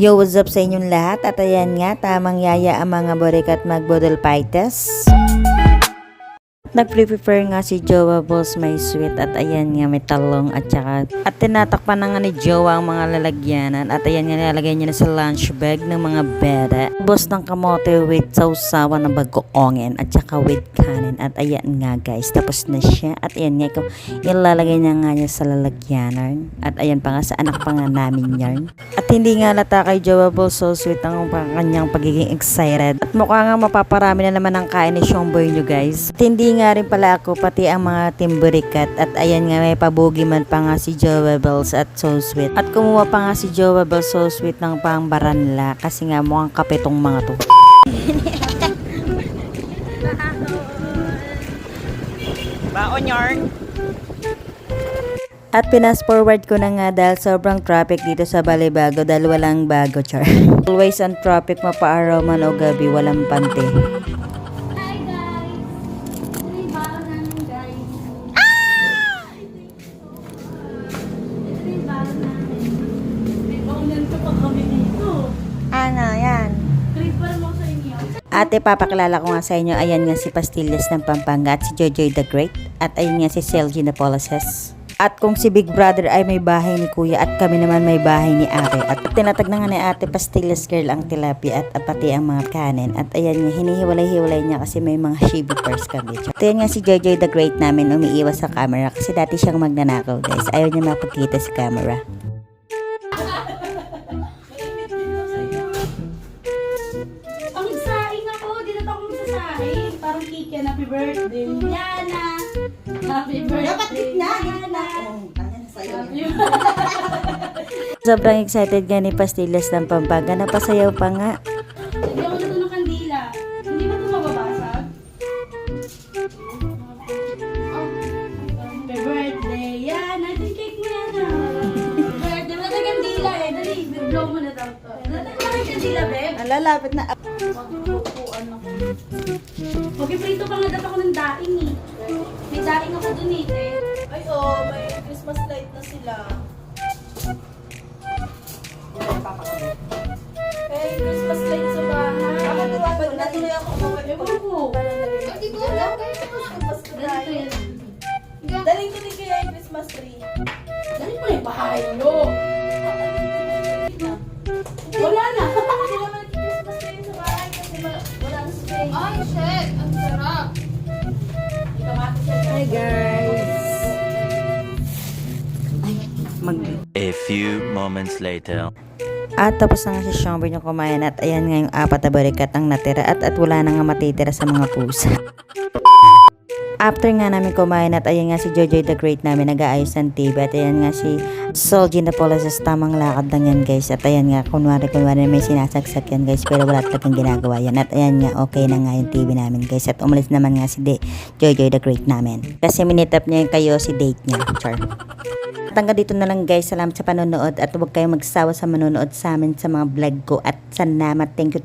Yo, what's up sa inyong lahat? At ayan nga, tamang yaya ang mga borikat magbodol paites. Nagpre-prepare nga si Jowa Balls may sweet at ayan nga may talong at saka at tinatakpan na nga ni Jowa ang mga lalagyanan at ayan nga nilalagay niya na sa lunch bag ng mga bere. Boss ng kamote with sausawan ng bagoongin at saka with kanin at ayan nga guys, tapos na siya at ayan nga ilalagay niya nga niya sa lalagyanan at ayan pa nga sa anak pa nga namin yarn. At hindi nga lata kay Jowa Balls so sweet ang kanyang pagiging excited at mukha nga mapaparami na naman ang kain ni Shomboy nyo guys. At hindi nga rin pala ako pati ang mga timburikat at ayan nga may pabugi man pa nga si Jowa Balls at so sweet at kumuha pa nga si Jowa Balls so sweet ng pang baranla kasi nga mukhang kape tong mga to. Baon yarn. At pinas forward ko na nga dahil sobrang traffic dito sa Balibago dahil walang bago char. Always on traffic mapaaraw man o gabi walang pante. Ano yan? Ate, papakilala ko nga sa inyo. Ayan nga si Pastillas ng Pampanga at si Jojoy the Great. At ayun nga si Celgi na Polices. At kung si Big Brother ay may bahay ni Kuya at kami naman may bahay ni Ate. At tinatag na nga ni Ate Pastillas Girl ang tilapia at pati ang mga kanin. At ayan nga, hinihiwalay-hiwalay niya kasi may mga shibi pairs kami. At ayan nga si Jojoy the Great namin umiiwas sa camera kasi dati siyang magnanakaw guys. Ayaw niya mapagkita sa camera. Parang cake yan. Happy birthday, Yana! Happy birthday, dapat gitna, Yana! Sobrang excited nga ni Pastillas ng Pampanga. Napasayaw pa nga. Hindi ako nato ng kandila. Hindi ba ito mababasag? Happy birthday, Yana! Ito yung cake mo, Yana! Happy birthday! Wala tayong kandila eh. Dali, blow mo na daw to. Wala tayong kandila, babe. Lalapit na. Magpupuan ako. Mag-prito pa nga dapat ako ng daing eh. May daing ako dun eh. Ay, oh, may Christmas light na sila. Hey, Christmas light sa bahay. Pag natuloy ako Ewan ko. Hindi ko alam. Pasko tayo. Daling ko din kaya yung Christmas tree. Dali mo na yung bahay nyo. Wala na. Hindi naman Christmas tree sa bahay kasi wala na space. Ay, shit! Ang sarap! Hi guys! A few moments later. At tapos na nga si Shomboy yung kumain at ayan nga yung apat na barikat ang natira at wala na nga matitira sa mga pusa. After nga namin kumain at ayan nga si Jojoy the Great namin nag-aayos ng TV at ayan nga si Celgi na Polices tamang lakad lang yan guys at ayan nga kunwari may sinasagsak yan guys pero wala talagang ginagawa yan at ayan nga okay na nga yung TV namin guys at umalis naman nga si Jojoy the Great namin kasi minitap niya yung kayo si date niya. Char. At hanggang dito na lang guys, salamat sa panonood at huwag kayong magsawa sa manonood sa amin sa mga vlog ko at salamat, thank you.